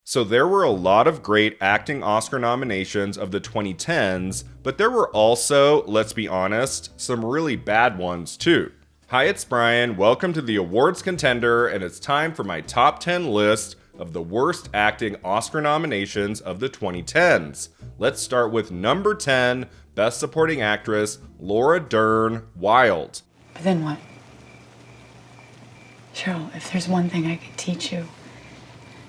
So there were a lot of great acting Oscar nominations of the 2010s, but there were also, let's be honest, some really bad ones too. Hi, it's Brian. Welcome to the Awards Contender, and it's time for my top 10 list of the worst acting Oscar nominations of the 2010s. Let's start with number 10, Best Supporting Actress, Laura Dern, Wild. But then what? Cheryl, if there's one thing I could teach you,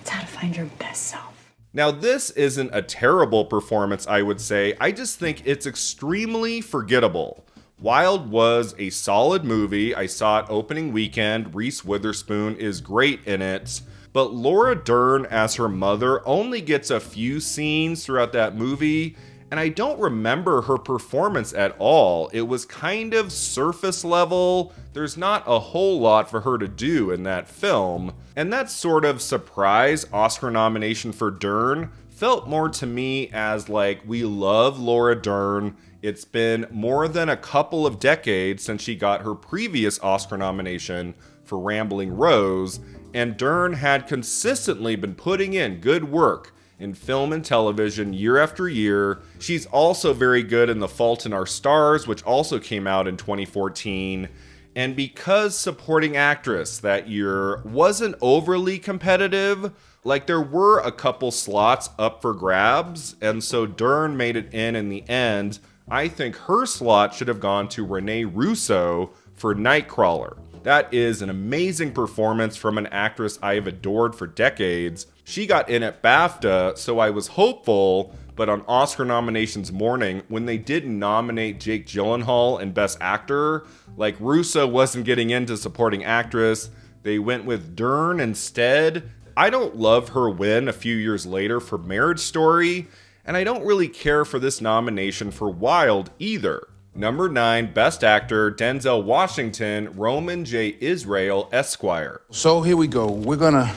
it's how to find your best self. Now, this isn't a terrible performance, I would say. I just think it's extremely forgettable. Wild was a solid movie. I saw it opening weekend. Reese Witherspoon is great in it. But Laura Dern as her mother only gets a few scenes throughout that movie, and I don't remember her performance at all. It was kind of surface level. There's not a whole lot for her to do in that film. And that sort of surprise Oscar nomination for Dern felt more to me as like, we love Laura Dern. It's been more than a couple of decades since she got her previous Oscar nomination for Rambling Rose, and Dern had consistently been putting in good work in film and television year after year. She's also very good in The Fault in Our Stars, which also came out in 2014. And because supporting actress that year wasn't overly competitive, like there were a couple slots up for grabs, and so Dern made it in the end. I think her slot should have gone to Renee Russo for Nightcrawler. That is an amazing performance from an actress I have adored for decades. She got in at BAFTA, so I was hopeful, but on Oscar nominations morning, when they didn't nominate Jake Gyllenhaal in Best Actor, like Russo wasn't getting into supporting actress, they went with Dern instead. I don't love her win a few years later for Marriage Story, and I don't really care for this nomination for Wild either. Number 9, Best Actor, Denzel Washington, Roman J. Israel, Esquire. So here we go. We're gonna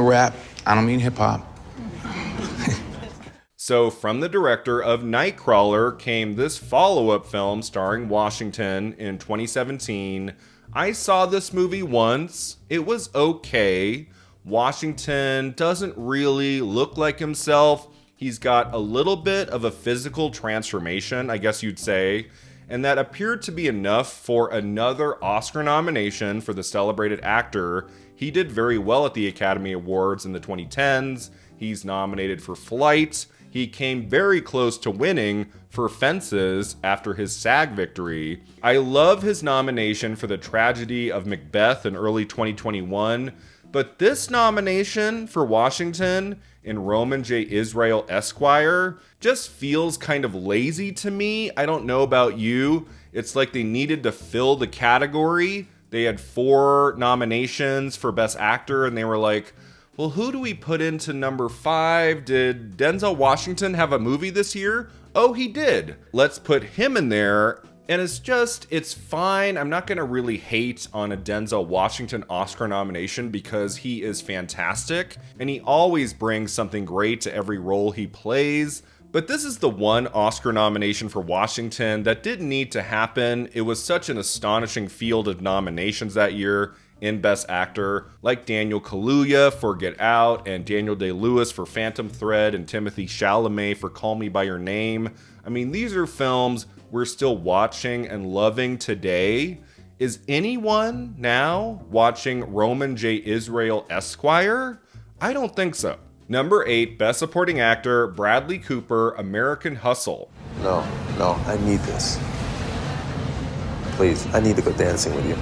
rap. I don't mean hip hop. So from the director of Nightcrawler came this follow-up film starring Washington in 2017. I saw this movie once. It was okay. Washington doesn't really look like himself. He's got a little bit of a physical transformation, I guess you'd say, and that appeared to be enough for another Oscar nomination for the celebrated actor. He did very well at the Academy Awards in the 2010s. He's nominated for Flight. He came very close to winning for Fences after his SAG victory. I love his nomination for The Tragedy of Macbeth in early 2021, but this nomination for Washington in Roman J. Israel, Esquire just feels kind of lazy to me. I don't know about you. It's like they needed to fill the category. They had 4 nominations for Best Actor, and they were like, well, who do we put into number 5? Did Denzel Washington have a movie this year? Oh, he did. Let's put him in there. And it's fine. I'm not going to really hate on a Denzel Washington Oscar nomination because he is fantastic and he always brings something great to every role he plays. But this is the one Oscar nomination for Washington that didn't need to happen. It was such an astonishing field of nominations that year in Best Actor, like Daniel Kaluuya for Get Out and Daniel Day-Lewis for Phantom Thread and Timothée Chalamet for Call Me By Your Name. I mean, these are films we're still watching and loving today. Is anyone now watching Roman J. Israel, Esquire? I don't think so. Number 8, Best Supporting Actor, Bradley Cooper, American Hustle. No, I need this. Please, I need to go dancing with you.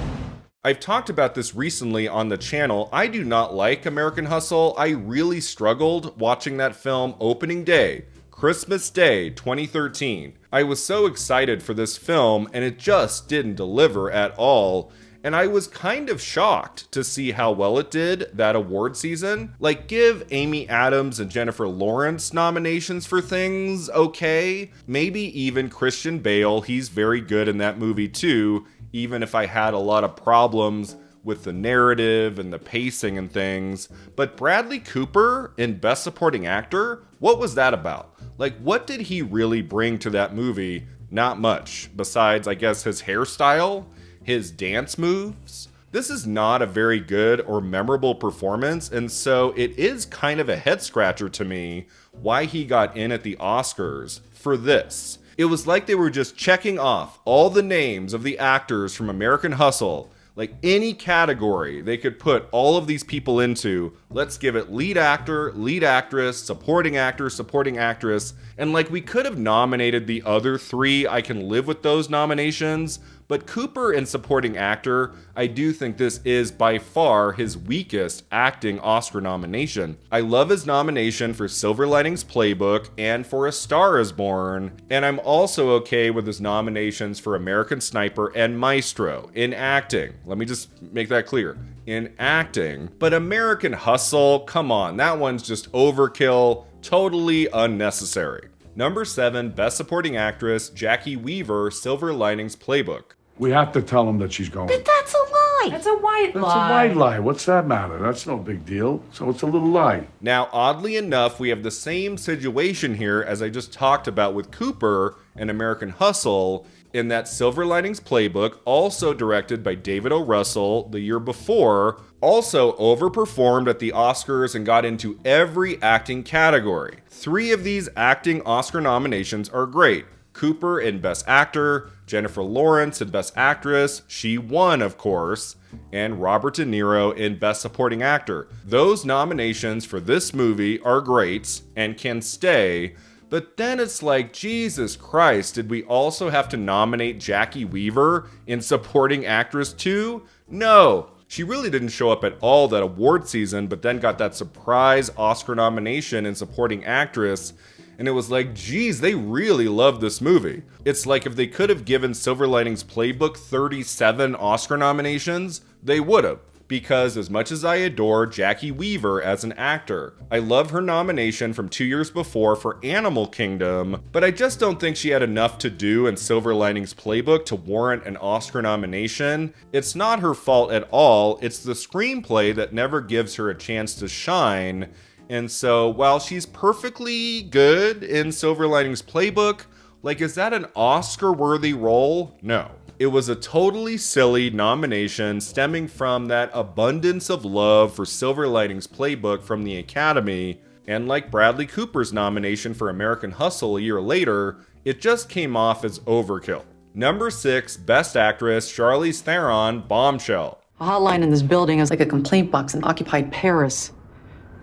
I've talked about this recently on the channel. I do not like American Hustle. I really struggled watching that film opening day, Christmas Day 2013. I was so excited for this film and it just didn't deliver at all. And I was kind of shocked to see how well it did that award season. Like, give Amy Adams and Jennifer Lawrence nominations for things, okay? Maybe even Christian Bale, he's very good in that movie too, even if I had a lot of problems with the narrative and the pacing and things. But Bradley Cooper in Best Supporting Actor, what was that about? Like, what did he really bring to that movie? Not much, besides, I guess, his hairstyle, his dance moves. This is not a very good or memorable performance, and so it is kind of a head scratcher to me why he got in at the Oscars for this. It was like they were just checking off all the names of the actors from American Hustle. Like any category they could put all of these people into, let's give it lead actor, lead actress, supporting actor, supporting actress. And like we could have nominated the other three, I can live with those nominations. But Cooper in supporting actor, I do think this is by far his weakest acting Oscar nomination. I love his nomination for Silver Linings Playbook and for A Star Is Born, and I'm also okay with his nominations for American Sniper and Maestro in acting. Let me just make that clear. In acting. But American Hustle, come on, that one's just overkill, totally unnecessary. Number 7, Best Supporting Actress, Jackie Weaver, Silver Linings Playbook. We have to tell him that she's going. But that's a lie. That's a white That's a white lie. What's that matter? That's no big deal. So it's a little lie. Now, oddly enough, we have the same situation here as I just talked about with Cooper and American Hustle, in that Silver Linings Playbook, also directed by David O. Russell the year before, also overperformed at the Oscars and got into every acting category. 3 of these acting Oscar nominations are great. Cooper in Best Actor, Jennifer Lawrence in Best Actress, she won of course, and Robert De Niro in Best Supporting Actor. Those nominations for this movie are great and can stay, but then it's like, Jesus Christ, did we also have to nominate Jackie Weaver in Supporting Actress too? No, she really didn't show up at all that award season, but then got that surprise Oscar nomination in Supporting Actress. And it was like, geez, they really love this movie. It's like if they could have given Silver Linings Playbook 37 Oscar nominations, they would have. Because as much as I adore Jackie Weaver as an actor, I love her nomination from 2 years before for Animal Kingdom, but I just don't think she had enough to do in Silver Linings Playbook to warrant an Oscar nomination. It's not her fault at all, it's the screenplay that never gives her a chance to shine. And so, while she's perfectly good in Silver Linings Playbook, like, is that an Oscar-worthy role? No. It was a totally silly nomination stemming from that abundance of love for Silver Linings Playbook from the Academy, and like Bradley Cooper's nomination for American Hustle a year later, it just came off as overkill. Number 6, Best Actress, Charlize Theron, Bombshell. A hotline in this building is like a complaint box in occupied Paris.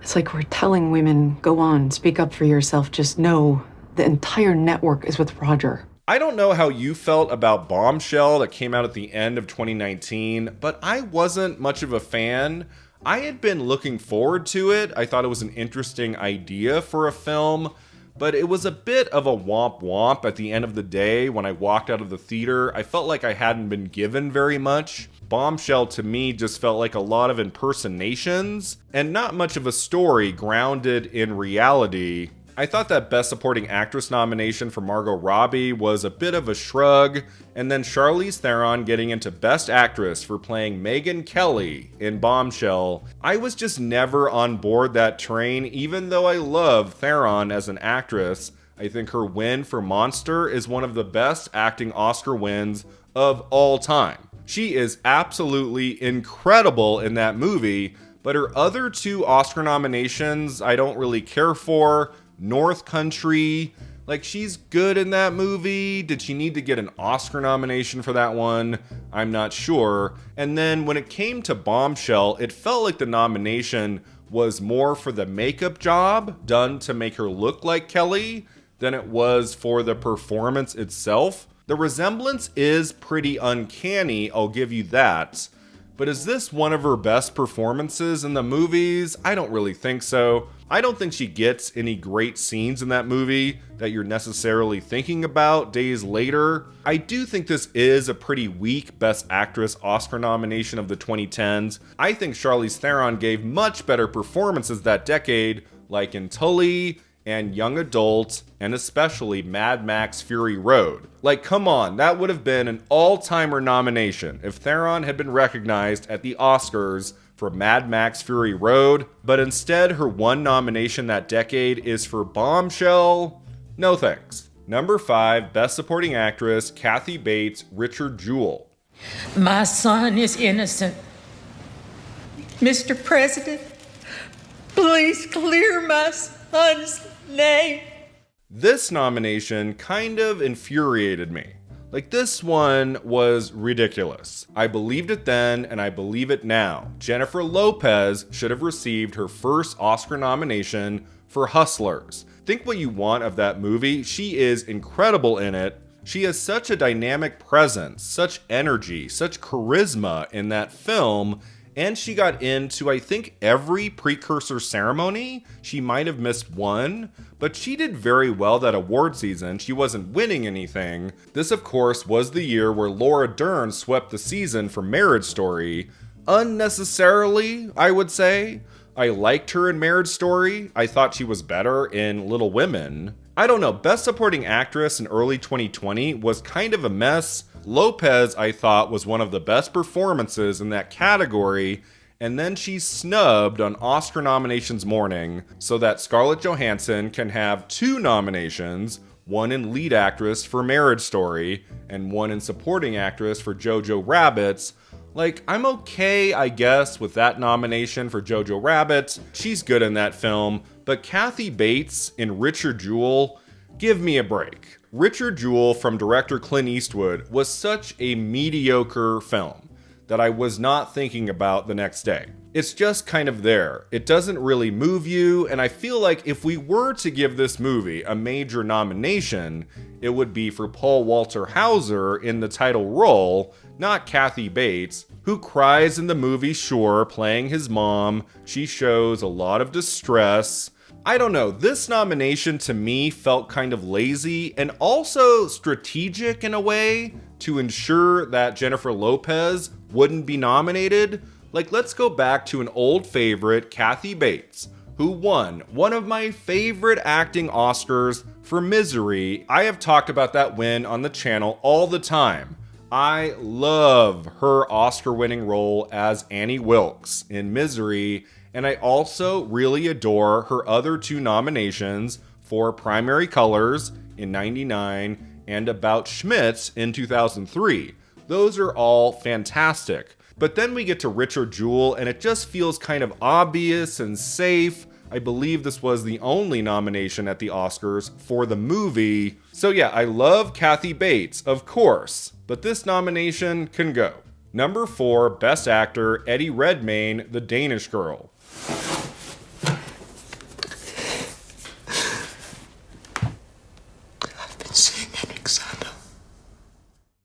It's like we're telling women, go on, speak up for yourself, just know the entire network is with Roger. I don't know how you felt about Bombshell that came out at the end of 2019, but I wasn't much of a fan. I had been looking forward to it. I thought it was an interesting idea for a film, but it was a bit of a womp womp at the end of the day. When I walked out of the theater, I felt like I hadn't been given very much. Bombshell to me just felt like a lot of impersonations and not much of a story grounded in reality. I thought that Best Supporting Actress nomination for Margot Robbie was a bit of a shrug, and then Charlize Theron getting into Best Actress for playing Megyn Kelly in Bombshell. I was just never on board that train, even though I love Theron as an actress. I think her win for Monster is one of the best acting Oscar wins of all time. She is absolutely incredible in that movie, but her other 2 Oscar nominations I don't really care for. North Country, like, she's good in that movie. Did she need to get an Oscar nomination for that one? I'm not sure. And then when it came to Bombshell, it felt like the nomination was more for the makeup job done to make her look like Kelly than it was for the performance itself. The resemblance is pretty uncanny, I'll give you that. But is this one of her best performances in the movies? I don't really think so. I don't think she gets any great scenes in that movie that you're necessarily thinking about days later. I do think this is a pretty weak Best Actress Oscar nomination of the 2010s. I think Charlize Theron gave much better performances that decade, like in Tully and Young Adult, and especially Mad Max Fury Road. Like, come on, that would have been an all-timer nomination if Theron had been recognized at the Oscars for Mad Max Fury Road, but instead her one nomination that decade is for Bombshell. No thanks. Number 5, Best Supporting Actress, Kathy Bates, Richard Jewell. My son is innocent. Mr. President, please clear my son's name. This nomination kind of infuriated me. Like, this one was ridiculous. I believed it then, and I believe it now. Jennifer Lopez should have received her first Oscar nomination for Hustlers. Think what you want of that movie. She is incredible in it. She has such a dynamic presence, such energy, such charisma in that film. And she got into, I think, every precursor ceremony. She might have missed one, but she did very well that award season. She wasn't winning anything. This, of course, was the year where Laura Dern swept the season for Marriage Story. Unnecessarily, I would say. I liked her in Marriage Story. I thought she was better in Little Women. I don't know, Best Supporting Actress in early 2020 was kind of a mess. Lopez, I thought, was one of the best performances in that category, and then she's snubbed on Oscar nominations morning so that Scarlett Johansson can have 2 nominations, one in lead actress for Marriage Story, and one in supporting actress for Jojo Rabbit's. Like, I'm okay, I guess, with that nomination for Jojo Rabbit. She's good in that film, but Kathy Bates in Richard Jewell, give me a break. Richard Jewell from director Clint Eastwood was such a mediocre film that I was not thinking about the next day. It's just kind of there. It doesn't really move you, and I feel like if we were to give this movie a major nomination, it would be for Paul Walter Hauser in the title role, not Kathy Bates, who cries in the movie, sure, playing his mom. She shows a lot of distress. I don't know, this nomination to me felt kind of lazy and also strategic in a way to ensure that Jennifer Lopez wouldn't be nominated. Like, let's go back to an old favorite, Kathy Bates, who won one of my favorite acting Oscars for Misery. I have talked about that win on the channel all the time. I love her Oscar-winning role as Annie Wilkes in Misery, and I also really adore her other 2 nominations for Primary Colors in '99 and About Schmidt in 2003. Those are all fantastic. But then we get to Richard Jewell, and it just feels kind of obvious and safe. I believe this was the only nomination at the Oscars for the movie. So yeah, I love Kathy Bates, of course, but this nomination can go. Number 4, Best Actor, Eddie Redmayne, The Danish Girl. I've been seeing Alexander.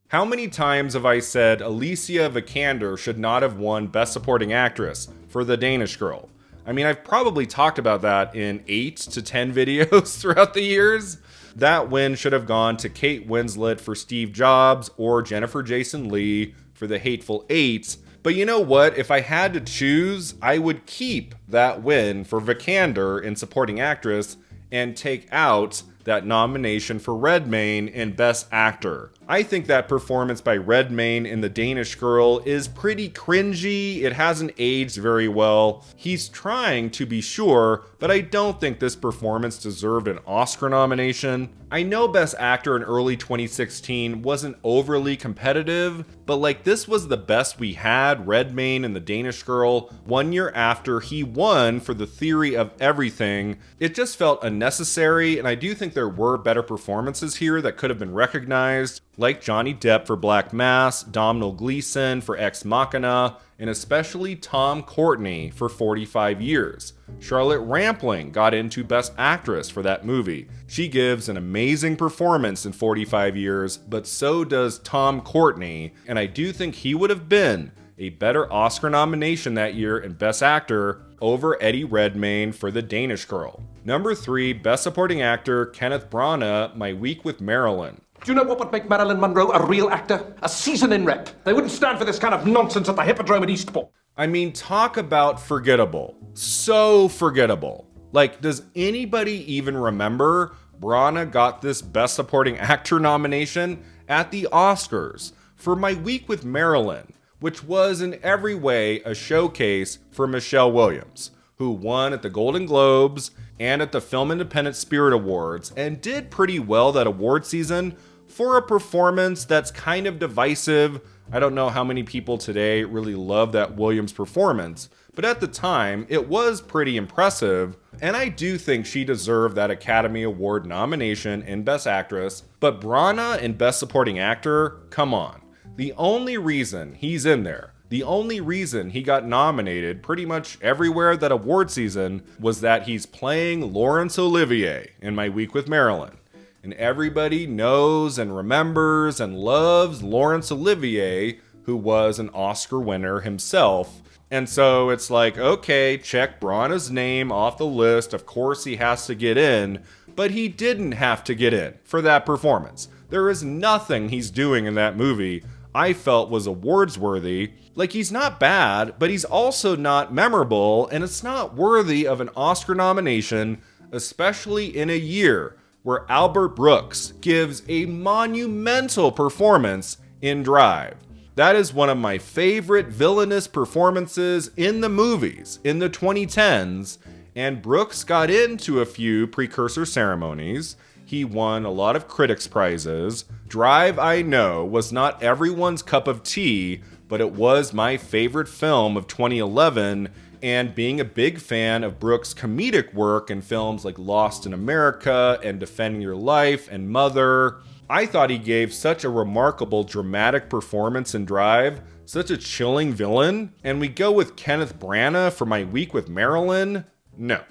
How many times have I said Alicia Vikander should not have won Best Supporting Actress for The Danish Girl? I mean, I've probably talked about that in 8 to 10 videos throughout the years. That win should have gone to Kate Winslet for Steve Jobs or Jennifer Jason Leigh for The Hateful Eight. But you know what? If I had to choose, I would keep that win for Vikander in Supporting Actress and take out that nomination for Redmayne in Best Actor. I think that performance by Redmayne in The Danish Girl is pretty cringy. It hasn't aged very well. He's trying to be sure, but I don't think this performance deserved an Oscar nomination. I know Best Actor in early 2016 wasn't overly competitive, but like this was the best we had, Redmayne in The Danish Girl, 1 year after he won for The Theory of Everything. It just felt unnecessary, and I do think there were better performances here that could have been recognized, like Johnny Depp for Black Mass, Domhnall Gleeson for Ex Machina, and especially Tom Courtenay for 45 Years. Charlotte Rampling got into Best Actress for that movie. She gives an amazing performance in 45 Years, but so does Tom Courtenay, and I do think he would have been a better Oscar nomination that year in Best Actor over Eddie Redmayne for The Danish Girl. Number 3, Best Supporting Actor, Kenneth Branagh, My Week with Marilyn. Do you know what would make Marilyn Monroe a real actor? A season in rep. They wouldn't stand for this kind of nonsense at the Hippodrome at Eastbourne. I mean, talk about forgettable. So forgettable. Like, does anybody even remember Branagh got this Best Supporting Actor nomination at the Oscars for My Week with Marilyn, which was in every way a showcase for Michelle Williams, who won at the Golden Globes and at the Film Independent Spirit Awards and did pretty well that award season for a performance that's kind of divisive. I don't know how many people today really love that Williams performance, but at the time, it was pretty impressive, and I do think she deserved that Academy Award nomination in Best Actress, but Branagh in Best Supporting Actor, come on. The only reason he's in there, the only reason he got nominated pretty much everywhere that award season was that he's playing Laurence Olivier in My Week with Marilyn. And everybody knows and remembers and loves Laurence Olivier, who was an Oscar winner himself. And so it's like, okay, check Branagh's name off the list. Of course he has to get in, but he didn't have to get in for that performance. There is nothing he's doing in that movie I felt was awards worthy. Like, he's not bad, but he's also not memorable, and it's not worthy of an Oscar nomination, especially in a year where Albert Brooks gives a monumental performance in Drive. That is one of my favorite villainous performances in the movies in the 2010s, and Brooks got into a few precursor ceremonies. He won a lot of critics' prizes. Drive, I know, was not everyone's cup of tea, but it was my favorite film of 2011, and being a big fan of Brooks' comedic work in films like Lost in America and Defending Your Life and Mother, I thought he gave such a remarkable dramatic performance in Drive, such a chilling villain, and we go with Kenneth Branagh for My Week with Marilyn? No.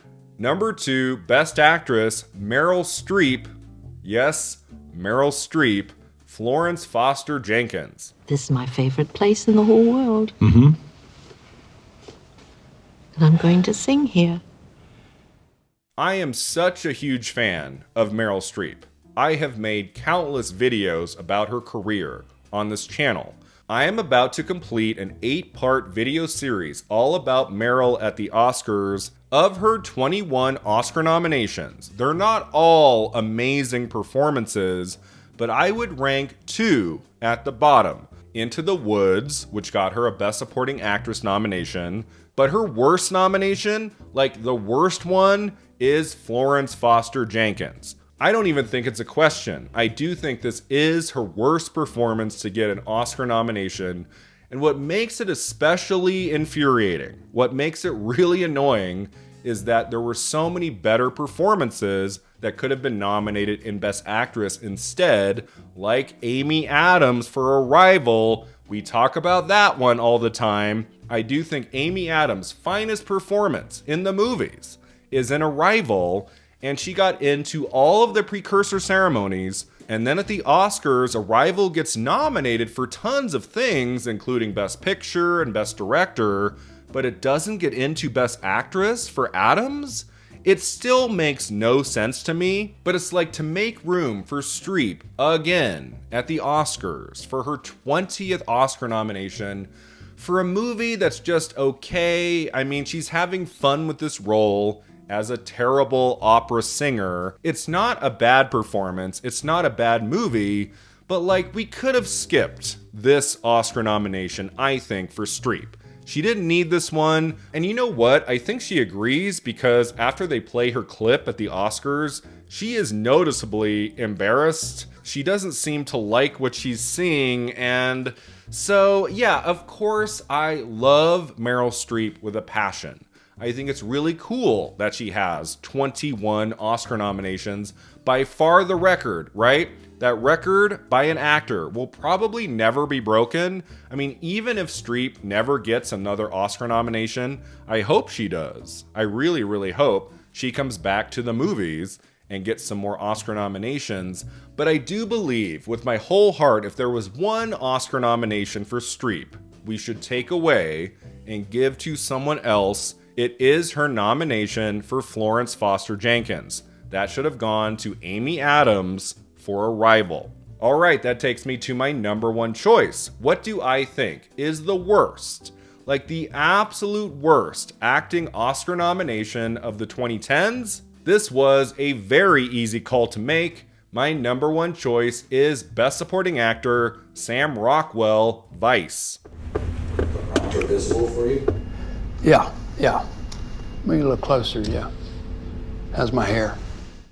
Number 2, Best Actress, Meryl Streep. Yes, Meryl Streep, Florence Foster Jenkins. This is my favorite place in the whole world. Mm-hmm. And I'm going to sing here. I am such a huge fan of Meryl Streep. I have made countless videos about her career on this channel. I am about to complete an 8-part video series all about Meryl at the Oscars. Of her 21 Oscar nominations, they're not all amazing performances, but I would rank 2 at the bottom. Into the Woods, which got her a Best Supporting Actress nomination, but her worst nomination, like the worst one, is Florence Foster Jenkins. I don't even think it's a question. I do think this is her worst performance to get an Oscar nomination. And what makes it especially infuriating, what makes it really annoying, is that there were so many better performances that could have been nominated in Best Actress instead, like Amy Adams for Arrival. We talk about that one all the time. I do think Amy Adams' finest performance in the movies is in Arrival, and she got into all of the precursor ceremonies, and then at the Oscars, Arrival gets nominated for tons of things, including Best Picture and Best Director, but it doesn't get into Best Actress for Adams? It still makes no sense to me, but it's like to make room for Streep again at the Oscars for her 20th Oscar nomination for a movie that's just okay. I mean, she's having fun with this role as a terrible opera singer. It's not a bad performance, it's not a bad movie, but like, we could have skipped this Oscar nomination, I think, for Streep. She didn't need this one, and you know what? I think she agrees, because after they play her clip at the Oscars, she is noticeably embarrassed. She doesn't seem to like what she's seeing, and so yeah, of course I love Meryl Streep with a passion. I think it's really cool that she has 21 Oscar nominations, by far the record, right? That record by an actor will probably never be broken. I mean, even if Streep never gets another Oscar nomination, I hope she does. I really, really hope she comes back to the movies and gets some more Oscar nominations. But I do believe with my whole heart, if there was one Oscar nomination for Streep we should take away and give to someone else, it is her nomination for Florence Foster Jenkins. That should have gone to Amy Adams for Arrival. All right, that takes me to my number 1 choice. What do I think is the worst, like the absolute worst acting Oscar nomination of the 2010s? This was a very easy call to make. My number 1 choice is Best Supporting Actor, Sam Rockwell, Vice. Too visible for you? Yeah. Bring it a little closer, yeah. How's my hair?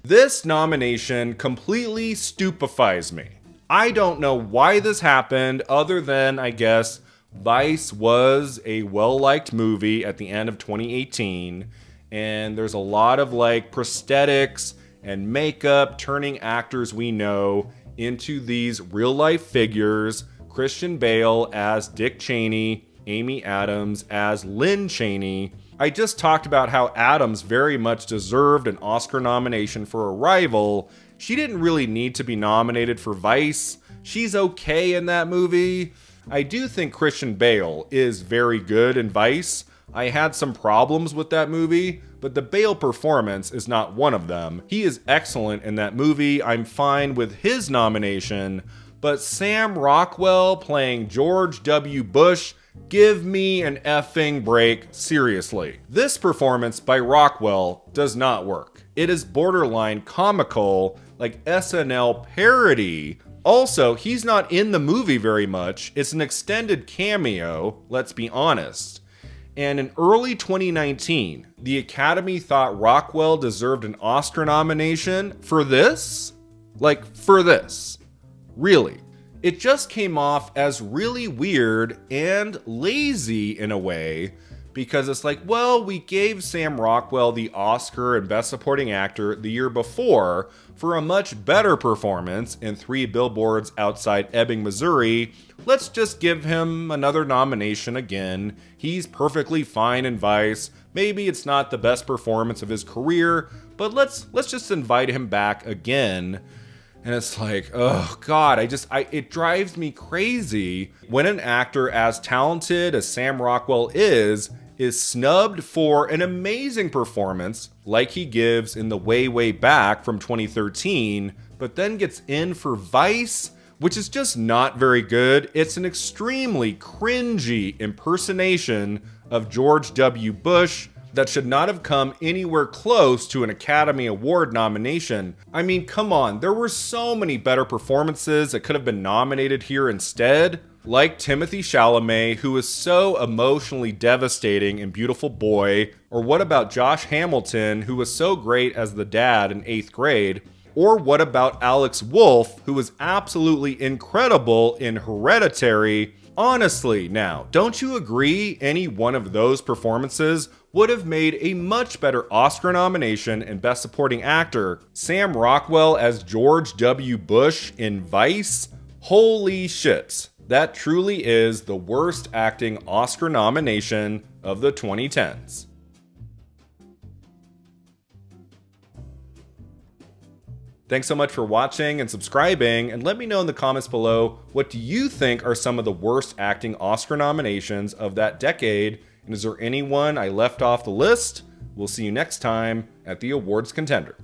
This nomination completely stupefies me. I don't know why this happened, other than, I guess, Vice was a well-liked movie at the end of 2018, and there's a lot of like prosthetics and makeup turning actors we know into these real-life figures. Christian Bale as Dick Cheney, Amy Adams as Lynn Cheney. I just talked about how Adams very much deserved an Oscar nomination for Arrival. She didn't really need to be nominated for Vice. She's okay in that movie. I do think Christian Bale is very good in Vice. I had some problems with that movie, but the Bale performance is not one of them. He is excellent in that movie. I'm fine with his nomination, but Sam Rockwell playing George W. Bush, give me an effing break, seriously. This performance by Rockwell does not work. It is borderline comical, like SNL parody. Also, he's not in the movie very much. It's an extended cameo, let's be honest. And in early 2019, the Academy thought Rockwell deserved an Oscar nomination for this? Like, for this. Really. It just came off as really weird and lazy in a way, because it's like, well, we gave Sam Rockwell the Oscar and Best Supporting Actor the year before for a much better performance in 3 Billboards Outside Ebbing, Missouri. Let's just give him another nomination again. He's perfectly fine in Vice. Maybe it's not the best performance of his career, but let's just invite him back again. And it's like, oh God, it drives me crazy when an actor as talented as Sam Rockwell is snubbed for an amazing performance like he gives in The Way, Way Back from 2013, but then gets in for Vice, which is just not very good. It's an extremely cringy impersonation of George W. Bush that should not have come anywhere close to an Academy Award nomination. I mean, come on, there were so many better performances that could have been nominated here instead. Like Timothée Chalamet, who is so emotionally devastating in Beautiful Boy. Or what about Josh Hamilton, who was so great as the dad in 8th grade? Or what about Alex Wolff, who was absolutely incredible in Hereditary? Honestly, now, don't you agree any one of those performances would have made a much better Oscar nomination and Best Supporting Actor? Sam Rockwell as George W. Bush in Vice? Holy shit. That truly is the worst acting Oscar nomination of the 2010s. Thanks so much for watching and subscribing, and let me know in the comments below, what do you think are some of the worst acting Oscar nominations of that decade, and is there anyone I left off the list? We'll see you next time at the Awards Contender.